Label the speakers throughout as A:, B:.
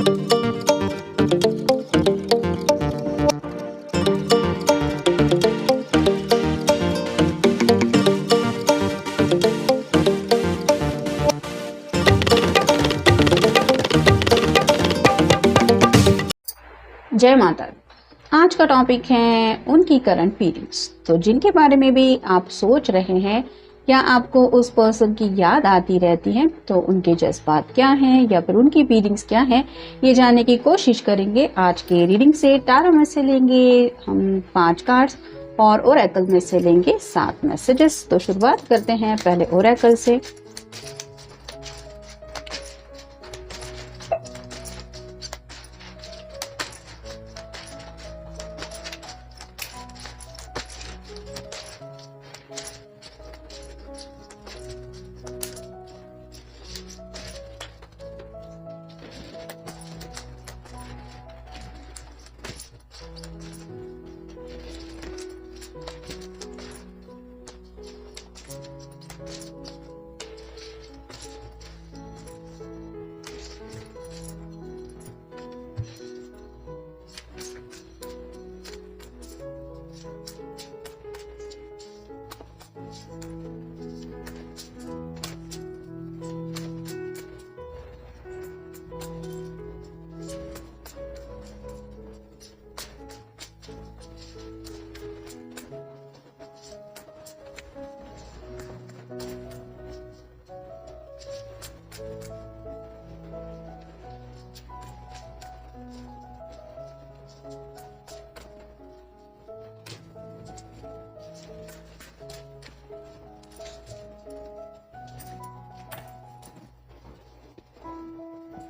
A: जय माता दी। आज का टॉपिक है उनकी करंट फीलिंग्स। तो जिनके बारे में भी आप सोच रहे हैं या आपको उस पर्सन की याद आती रहती है, तो उनके जज्बात क्या हैं या फिर उनकी फीलिंग्स क्या हैं, ये जानने की कोशिश करेंगे। आज के रीडिंग से टारा में से लेंगे हम 5 कार्ड्स और ओरेकल में से लेंगे 7 मैसेजेस। तो शुरुआत करते हैं पहले ओरेकल से।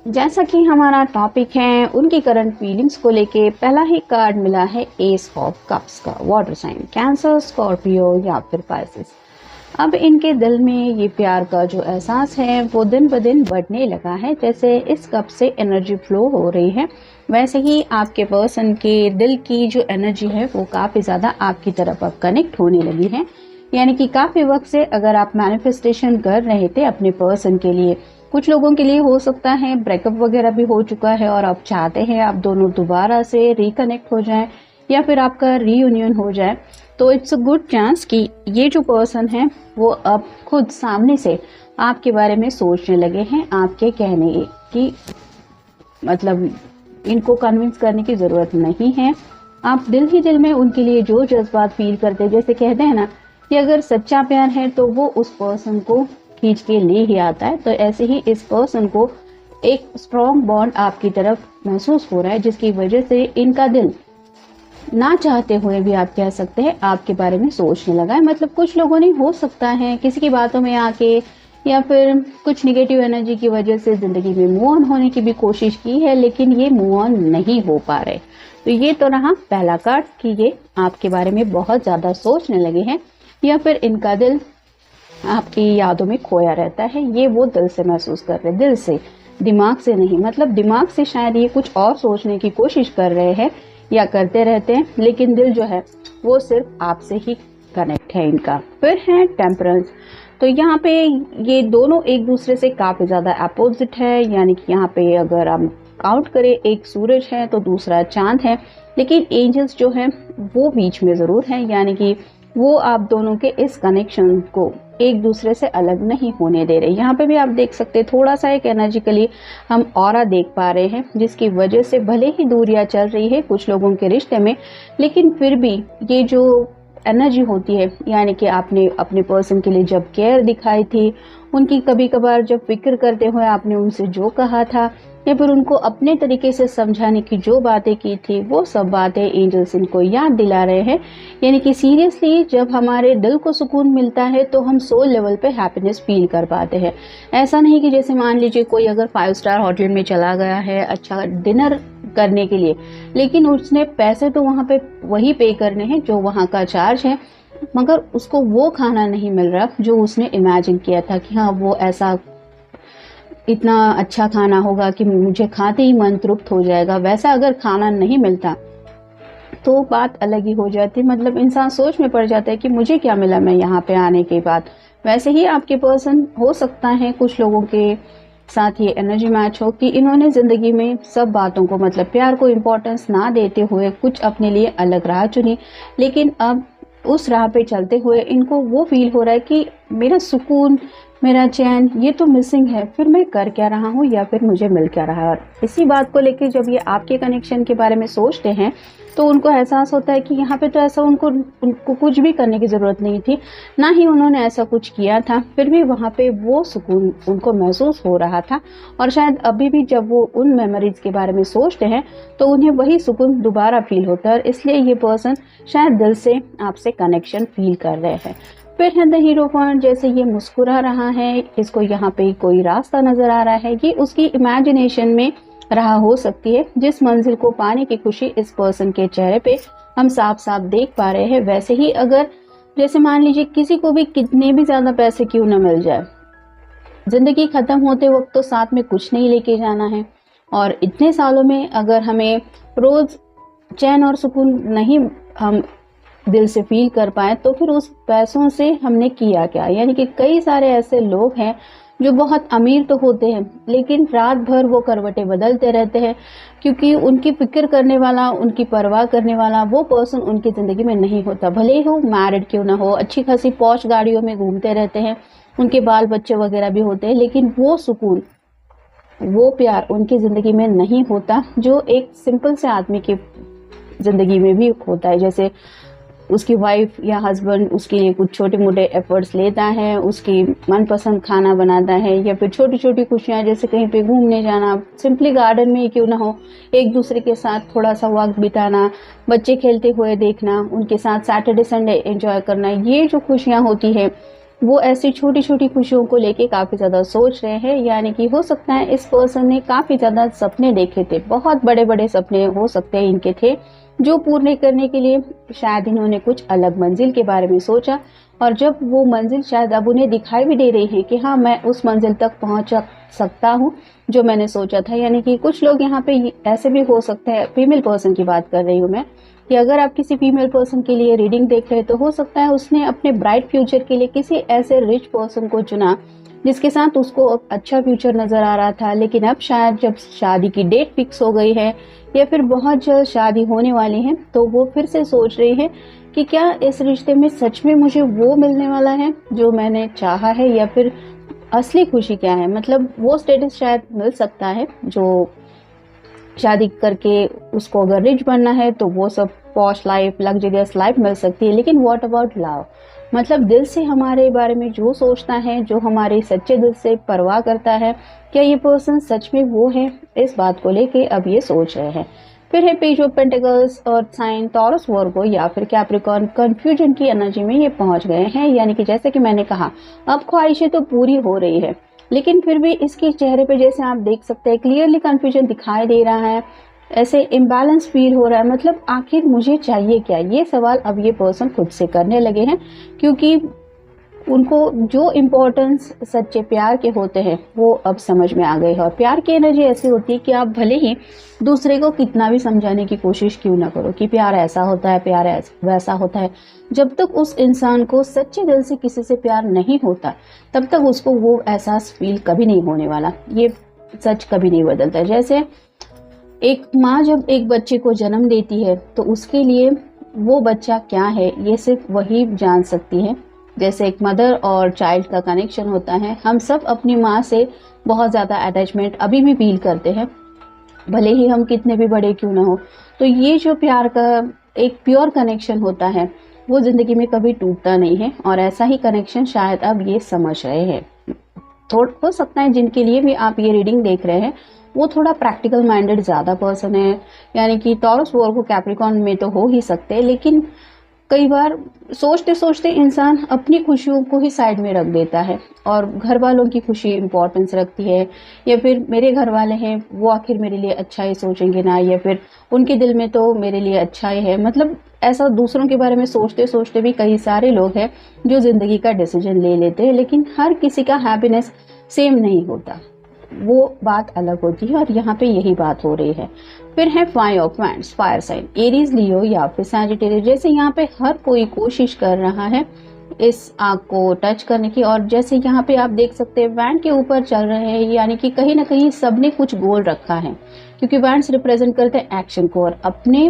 A: जैसा कि हमारा टॉपिक है उनकी करंट फीलिंग्स को लेके, पहला ही कार्ड मिला है एस ऑफ कप्स का। वाटर साइन, कैंसर, स्कॉर्पियो या फिर पाइसेस। अब इनके दिल में ये प्यार का जो एहसास है वो दिन ब दिन बढ़ने लगा है। जैसे इस कप से एनर्जी फ्लो हो रही है, वैसे ही आपके पर्सन के दिल की जो एनर्जी है वो काफ़ी ज़्यादा आपकी तरफ अब कनेक्ट होने लगी है। यानी कि काफ़ी वक्त से अगर आप मैनिफेस्टेशन कर रहे थे अपने पर्सन के लिए, कुछ लोगों के लिए हो सकता है ब्रेकअप वगैरह भी हो चुका है और आप चाहते हैं आप दोनों दोबारा से रिकनेक्ट हो जाएं या फिर आपका रीयूनियन हो जाए, तो इट्स अ गुड चांस कि ये जो पर्सन है वो अब खुद सामने से आपके बारे में सोचने लगे हैं। आपके कहने की मतलब इनको कन्विंस करने की ज़रूरत नहीं है। आप दिल ही दिल में उनके लिए जो जज्बात फील करते, जैसे कहते हैं ना कि अगर सच्चा प्यार है तो वो उस पर्सन को खींच के ले ही आता है, तो ऐसे ही इस पर्सन को एक स्ट्रॉन्ग बॉन्ड आपकी तरफ महसूस हो रहा है, जिसकी वजह से इनका दिल ना चाहते हुए भी आप कह सकते हैं आपके बारे में सोचने लगा है। मतलब कुछ लोगों ने हो सकता है किसी की बातों में आके या फिर कुछ निगेटिव एनर्जी की वजह से जिंदगी में मूव ऑन होने की भी कोशिश की है, लेकिन ये मूव ऑन नहीं हो पा रहे। तो ये तो रहा पहला कार्ड कि ये आपके बारे में बहुत ज्यादा सोचने लगे हैं या फिर इनका दिल आपकी यादों में खोया रहता है। ये वो दिल से महसूस कर रहे हैं, दिल से, दिमाग से नहीं। मतलब दिमाग से शायद ये कुछ और सोचने की कोशिश कर रहे हैं या करते रहते हैं, लेकिन दिल जो है वो सिर्फ आपसे ही कनेक्ट है इनका। फिर है टेम्परेंस। तो यहाँ पे ये दोनों एक दूसरे से काफी ज्यादा अपोजिट है। यानी कि यहाँ पे अगर हम काउंट करें, एक सूरज है तो दूसरा चांद है, लेकिन एंजल्स जो है वो बीच में जरूर है। यानी कि वो आप दोनों के इस कनेक्शन को एक दूसरे से अलग नहीं होने दे रहे। यहाँ पे भी आप देख सकते हैं थोड़ा सा एक एनर्जिकली हम ऑरा देख पा रहे हैं, जिसकी वजह से भले ही दूरियां चल रही है कुछ लोगों के रिश्ते में, लेकिन फिर भी ये जो एनर्जी होती है, यानी कि आपने अपने पर्सन के लिए जब केयर दिखाई थी, उनकी कभी कभार जब फिक्र करते हुए आपने उनसे जो कहा था या फिर उनको अपने तरीके से समझाने की जो बातें की थी, वो सब बातें एंजल्स इनको याद दिला रहे हैं। यानी कि सीरियसली जब हमारे दिल को सुकून मिलता है तो हम सोल लेवल पे हैप्पीनेस फील कर पाते हैं। ऐसा नहीं कि जैसे मान लीजिए कोई अगर 5 स्टार होटल में चला गया है अच्छा डिनर करने के लिए, लेकिन उसने पैसे तो वहाँ पे वही पे करने हैं जो वहाँ का चार्ज है, मगर उसको वो खाना नहीं मिल रहा जो उसने इमेजिन किया था कि हाँ वो ऐसा इतना अच्छा खाना होगा कि मुझे खाते ही मन तृप्त हो जाएगा। वैसा अगर खाना नहीं मिलता तो बात अलग ही हो जाती। मतलब इंसान सोच में पड़ जाता है कि मुझे क्या मिला मैं यहाँ पे आने के बाद। वैसे ही आपके पर्सन हो सकता है कुछ लोगों के साथ ये एनर्जी मैच हो कि इन्होंने जिंदगी में सब बातों को मतलब प्यार को इम्पोर्टेंस ना देते हुए कुछ अपने लिए अलग राह चुनी, लेकिन अब उस राह पे चलते हुए इनको वो फील हो रहा है कि मेरा सुकून, मेरा चैन ये तो मिसिंग है, फिर मैं कर क्या रहा हूँ या फिर मुझे मिल क्या रहा है। और इसी बात को लेकर जब ये आपके कनेक्शन के बारे में सोचते हैं तो उनको एहसास होता है कि यहाँ पे तो ऐसा उनको कुछ भी करने की ज़रूरत नहीं थी, ना ही उन्होंने ऐसा कुछ किया था, फिर भी वहाँ पे वो सुकून उनको महसूस हो रहा था। और शायद अभी भी जब वो उन मेमोरीज के बारे में सोचते हैं तो उन्हें वही सुकून दोबारा फील होता है, और इसलिए ये पर्सन शायद दिल से आपसे कनेक्शन फील कर रहे हैं। फिर है द हीरो पॉइंट, जैसे ये मुस्कुरा रहा है, इसको यहाँ पे कोई रास्ता नजर आ रहा है, ये उसकी इमेजिनेशन में रहा हो सकती है। जिस मंजिल को पाने की खुशी इस पर्सन के चेहरे पे हम साफ साफ देख पा रहे हैं, वैसे ही अगर जैसे मान लीजिए किसी को भी कितने भी ज्यादा पैसे क्यों न मिल जाए, जिंदगी खत्म होते वक्त तो साथ में कुछ नहीं लेके जाना है। और इतने सालों में अगर हमें रोज चैन और सुकून नहीं हम दिल से फील कर पाए तो फिर उस पैसों से हमने किया क्या। यानी कि कई सारे ऐसे लोग हैं जो बहुत अमीर तो होते हैं लेकिन रात भर वो करवटें बदलते रहते हैं, क्योंकि उनकी फिक्र करने वाला, उनकी परवाह करने वाला वो पर्सन उनकी ज़िंदगी में नहीं होता। भले ही हो मैरिड क्यों ना हो, अच्छी खासी पॉश गाड़ियों में घूमते रहते हैं, उनके बाल बच्चे वगैरह भी होते हैं, लेकिन वो सुकून, वो प्यार उनकी ज़िंदगी में नहीं होता जो एक सिंपल से आदमी की ज़िंदगी में भी होता है। जैसे उसकी वाइफ या हस्बैंड उसके लिए कुछ छोटे मोटे एफर्ट्स लेता है, उसकी मनपसंद खाना बनाता है, या फिर छोटी छोटी खुशियाँ जैसे कहीं पे घूमने जाना, सिंपली गार्डन में ही क्यों ना हो, एक दूसरे के साथ थोड़ा सा वक्त बिताना, बच्चे खेलते हुए देखना, उनके साथ सैटरडे संडे एंजॉय करना, ये जो खुशियाँ होती है वो ऐसी छोटी छोटी खुशियों को लेके काफ़ी ज़्यादा सोच रहे हैं। यानी कि हो सकता है इस पर्सन ने काफ़ी ज़्यादा सपने देखे थे, बहुत बड़े बड़े सपने हो सकते हैं इनके थे, जो पूरे करने के लिए शायद इन्होंने कुछ अलग मंजिल के बारे में सोचा। और जब वो मंजिल शायद अब उन्हें दिखाई भी दे रही है कि हाँ मैं उस मंजिल तक पहुंच सकता हूँ जो मैंने सोचा था। यानी कि कुछ लोग यहाँ पे ऐसे भी हो सकते हैं, फीमेल पर्सन की बात कर रही हूँ मैं, कि अगर आप किसी फीमेल पर्सन के लिए रीडिंग देख रहे हैं तो हो सकता है उसने अपने ब्राइट फ्यूचर के लिए किसी ऐसे रिच पर्सन को चुना जिसके साथ उसको अच्छा फ्यूचर नजर आ रहा था, लेकिन अब शायद जब शादी की डेट फिक्स हो गई है या फिर बहुत जल्द शादी होने वाली है तो वो फिर से सोच रही है कि क्या इस रिश्ते में सच में मुझे वो मिलने वाला है जो मैंने चाहा है, या फिर असली खुशी क्या है। मतलब वो स्टेटस शायद मिल सकता है जो शादी करके उसको अगर रिच बनना है तो वो सब पॉश लाइफ, लग्जरियस लाइफ मिल सकती है, लेकिन व्हाट अबाउट लव, मतलब दिल से हमारे बारे में जो सोचता है, जो हमारे सच्चे दिल से परवाह करता है, क्या ये पर्सन सच में वो है, इस बात को लेके अब ये सोच रहे हैं। फिर है पेज ऑफ पेंटिकल्स और साइन टॉरस वर्गो या फिर कैप्रिकॉर्न, कंफ्यूजन की एनर्जी में ये पहुंच गए हैं। यानी कि जैसे कि मैंने कहा अब ख्वाहिशें तो पूरी हो रही है लेकिन फिर भी इसके चेहरे पे जैसे आप देख सकते हैं क्लियरली कंफ्यूजन दिखाई दे रहा है, ऐसे इम्बैलेंस फील हो रहा है। मतलब आखिर मुझे चाहिए क्या, ये सवाल अब ये पर्सन खुद से करने लगे हैं, क्योंकि उनको जो इम्पोर्टेंस सच्चे प्यार के होते हैं वो अब समझ में आ गए हैं। और प्यार की एनर्जी ऐसी होती है कि आप भले ही दूसरे को कितना भी समझाने की कोशिश क्यों ना करो कि प्यार ऐसा होता है, प्यार वैसा होता है, जब तक उस इंसान को सच्चे दिल से किसी से प्यार नहीं होता तब तक उसको वो एहसास फील कभी नहीं होने वाला। ये सच कभी नहीं बदलता। जैसे एक माँ जब एक बच्चे को जन्म देती है तो उसके लिए वो बच्चा क्या है ये सिर्फ वही जान सकती है। जैसे एक मदर और चाइल्ड का कनेक्शन होता है, हम सब अपनी माँ से बहुत ज़्यादा अटैचमेंट अभी भी फील करते हैं, भले ही हम कितने भी बड़े क्यों ना हो। तो ये जो प्यार का एक प्योर कनेक्शन होता है वो ज़िंदगी में कभी टूटता नहीं है, और ऐसा ही कनेक्शन शायद अब ये समझ रहे हैं। थोड़ा हो सकता है जिनके लिए भी आप ये रीडिंग देख रहे हैं वो थोड़ा प्रैक्टिकल माइंडेड ज़्यादा पर्सन है, यानी कि टॉरस वर्गो कैप्रिकॉर्न में तो हो ही सकते हैं, लेकिन कई बार सोचते सोचते इंसान अपनी खुशियों को ही साइड में रख देता है और घर वालों की खुशी इम्पोर्टेंस रखती है, या फिर मेरे घर वाले हैं वो आखिर मेरे लिए अच्छा ही सोचेंगे ना, या फिर उनके दिल में तो मेरे लिए अच्छा ही है। मतलब ऐसा दूसरों के बारे में सोचते सोचते भी कई सारे लोग हैं जो ज़िंदगी का डिसीजन ले लेते हैं, लेकिन हर किसी का हैप्पीनेस सेम नहीं होता, वो बात अलग होती है, और यहाँ पे यही बात हो रही है। फिर है 5 of wands, fire sign, Aries, Leo या फिर सैजिटेरियस। जैसे यहाँ पे हर कोई कोशिश कर रहा है इस आग को टच करने की। और जैसे यहाँ पे आप देख सकते हैं बैंड के ऊपर चल रहे हैं, यानी कि कहीं ना कहीं सबने कुछ गोल रखा है, क्योंकि बैंड्स रिप्रेजेंट करते हैं एक्शन को और अपने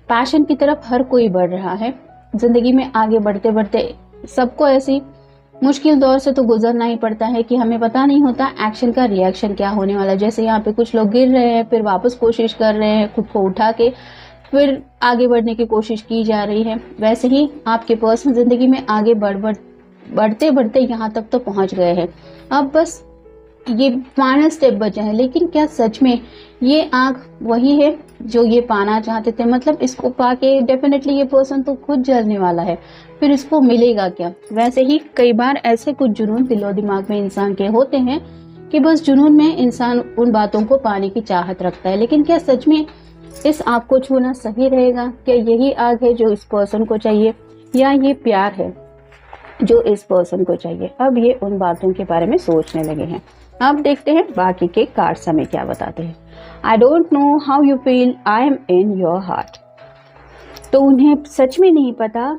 A: पैशन की तरफ हर कोई बढ़ रहा है। जिंदगी में आगे बढ़ते बढ़ते सबको ऐसी मुश्किल दौर से तो गुजरना ही पड़ता है कि हमें पता नहीं होता एक्शन का रिएक्शन क्या होने वाला है। जैसे यहाँ पे कुछ लोग गिर रहे हैं, फिर वापस कोशिश कर रहे हैं, खुद को उठा के फिर आगे बढ़ने की कोशिश की जा रही है। वैसे ही आपके पर्सनल ज़िंदगी में आगे बढ़ते बढ़ते यहाँ तक तो पहुँच गए हैं। अब बस ये फाइनल स्टेप बचा है। लेकिन क्या सच में ये आग वही है जो ये पाना चाहते थे? मतलब इसको पाके डेफिनेटली ये पर्सन तो खुद जलने वाला है, फिर इसको मिलेगा क्या? वैसे ही कई बार ऐसे कुछ जुनून दिलो दिमाग में इंसान के होते हैं कि बस जुनून में इंसान उन बातों को पाने की चाहत रखता है। लेकिन क्या सच में इस आग को छूना सही रहेगा? क्या यही आग है जो इस पर्सन को चाहिए, या ये प्यार है जो इस पर्सन को चाहिए? अब ये उन बातों के बारे में सोचने लगे हैं। अब देखते हैं बाकी के कार्ड्स हमें क्या बताते हैं। I don't know how you feel, I am in your heart. तो उन्हें सच में नहीं पता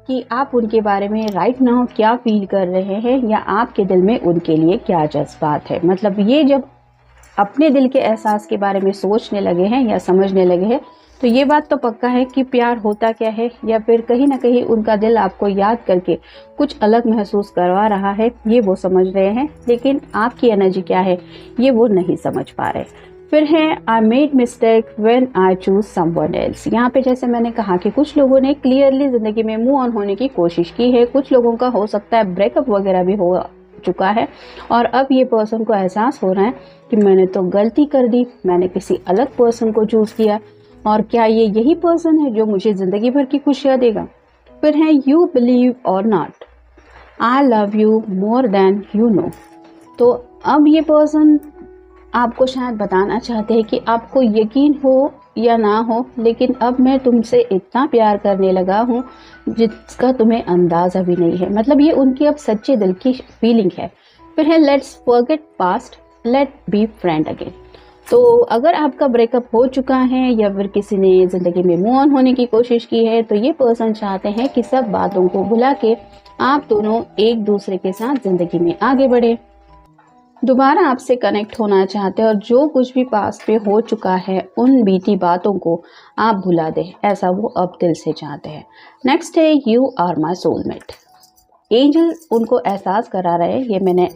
A: कि आप उनके बारे में राइट नाउ क्या फील कर रहे हैं, या आपके दिल में उनके लिए क्या जज्बात है। मतलब ये जब अपने दिल के एहसास के बारे में सोचने लगे हैं या समझने लगे हैं, तो ये बात तो पक्का है कि प्यार होता क्या है, या फिर कहीं ना कहीं उनका दिल आपको याद करके कुछ अलग महसूस करवा रहा है, ये वो समझ रहे हैं। लेकिन आपकी एनर्जी क्या है ये वो नहीं समझ पा रहे। फिर है I made mistake when I choose someone else. यहाँ पे जैसे मैंने कहा कि कुछ लोगों ने क्लियरली जिंदगी में मूव ऑन होने की कोशिश की है, कुछ लोगों का हो सकता है ब्रेकअप वगैरह भी हो चुका है, और अब ये पर्सन को एहसास हो रहा है कि मैंने तो गलती कर दी, मैंने किसी अलग पर्सन को चूज किया, और क्या ये यही पर्सन है जो मुझे जिंदगी भर की खुशियां देगा। फिर है यू बिलीव और not, I love you more than you know. तो अब ये पर्सन आपको शायद बताना चाहते हैं कि आपको यकीन हो या ना हो, लेकिन अब मैं तुमसे इतना प्यार करने लगा हूँ जिसका तुम्हें अंदाज़ा भी नहीं है। मतलब ये उनकी अब सच्चे दिल की फीलिंग है। फिर है let's forget past, let be friend again. तो अगर आपका ब्रेकअप हो चुका है या फिर किसी ने ज़िंदगी में मूव ऑन होने की कोशिश की है, तो ये पर्सन चाहते हैं कि सब बातों को भुला के आप दोनों एक दूसरे के साथ ज़िंदगी में आगे बढ़े, दोबारा आपसे कनेक्ट होना चाहते हैं, और जो कुछ भी पास्ट पे हो चुका है उन बीती बातों को आप भुला दें, ऐसा वो अब दिल से चाहते हैं। नेक्स्ट है you are my soulmate. Angel उनको एहसास करा रहे हैं, ये मैंने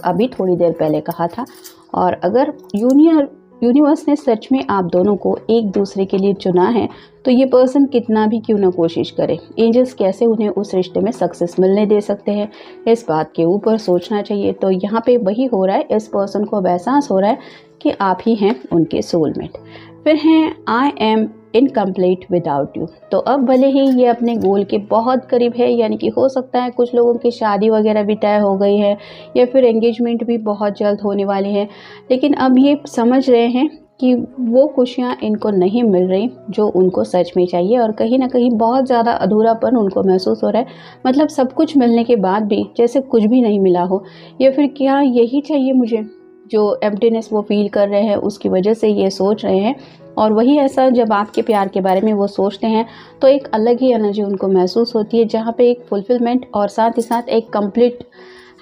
A: अभी थोड़ी देर पहले कहा था। और अगर यूनिवर्स ने सच में आप दोनों को एक दूसरे के लिए चुना है, तो ये पर्सन कितना भी क्यों ना कोशिश करे, एंजल्स कैसे उन्हें उस रिश्ते में सक्सेस मिलने दे सकते हैं, इस बात के ऊपर सोचना चाहिए। तो यहाँ पे वही हो रहा है, इस पर्सन को एहसास हो रहा है कि आप ही हैं उनके सोलमेट। फिर हैं I am incomplete without you. तो अब भले ही ये अपने गोल के बहुत करीब है, यानी कि हो सकता है कुछ लोगों की शादी वगैरह भी तय हो गई है, या फिर एंगेजमेंट भी बहुत जल्द होने वाली है, लेकिन अब ये समझ रहे हैं कि वो खुशियाँ इनको नहीं मिल रही जो उनको सच में चाहिए, और कहीं ना कहीं बहुत ज़्यादा अधूरापन उनको महसूस हो रहा है। मतलब सब कुछ मिलने के बाद भी जैसे कुछ भी नहीं मिला हो, या फिर क्या यही चाहिए मुझे, जो एम्प्टीनेस वो फील कर रहे हैं उसकी वजह से ये सोच रहे हैं। और वही ऐसा जब आपके प्यार के बारे में वो सोचते हैं तो एक अलग ही एनर्जी उनको महसूस होती है, जहाँ पे एक फुलफिलमेंट और साथ ही साथ एक कंप्लीट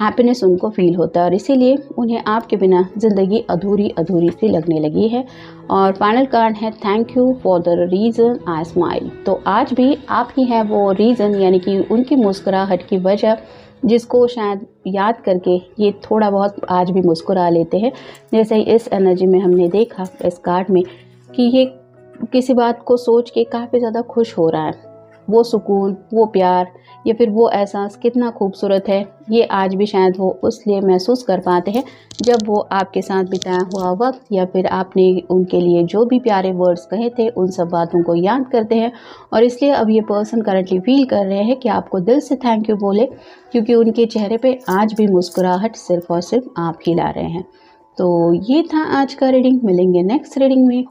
A: हैप्पीनेस उनको फील होता है, और इसीलिए उन्हें आपके बिना ज़िंदगी अधूरी अधूरी सी लगने लगी है। और फाइनल कार्ड है thank you for the reason I smile. तो आज भी आप ही है वो रीज़न, यानी कि उनकी मुस्कुराहट की वजह जिसको शायद याद करके ये थोड़ा बहुत आज भी मुस्कुरा लेते हैं। जैसे ही इस एनर्जी में हमने देखा इस कार्ड में कि ये किसी बात को सोच के काफ़ी ज़्यादा खुश हो रहा है, वो सुकून, वो प्यार या फिर वो एहसास कितना खूबसूरत है, ये आज भी शायद वो उसलिए महसूस कर पाते हैं जब वो आपके साथ बिताया हुआ वक्त या फिर आपने उनके लिए जो भी प्यारे वर्ड्स कहे थे उन सब बातों को याद करते हैं। और इसलिए अब ये पर्सन करंटली फील कर रहे हैं कि आपको दिल से थैंक यू बोले, क्योंकि उनके चेहरे पे आज भी मुस्कुराहट सिर्फ और सिर्फ आप ही ला रहे हैं। तो ये था आज का रीडिंग। मिलेंगे नेक्स्ट रीडिंग में।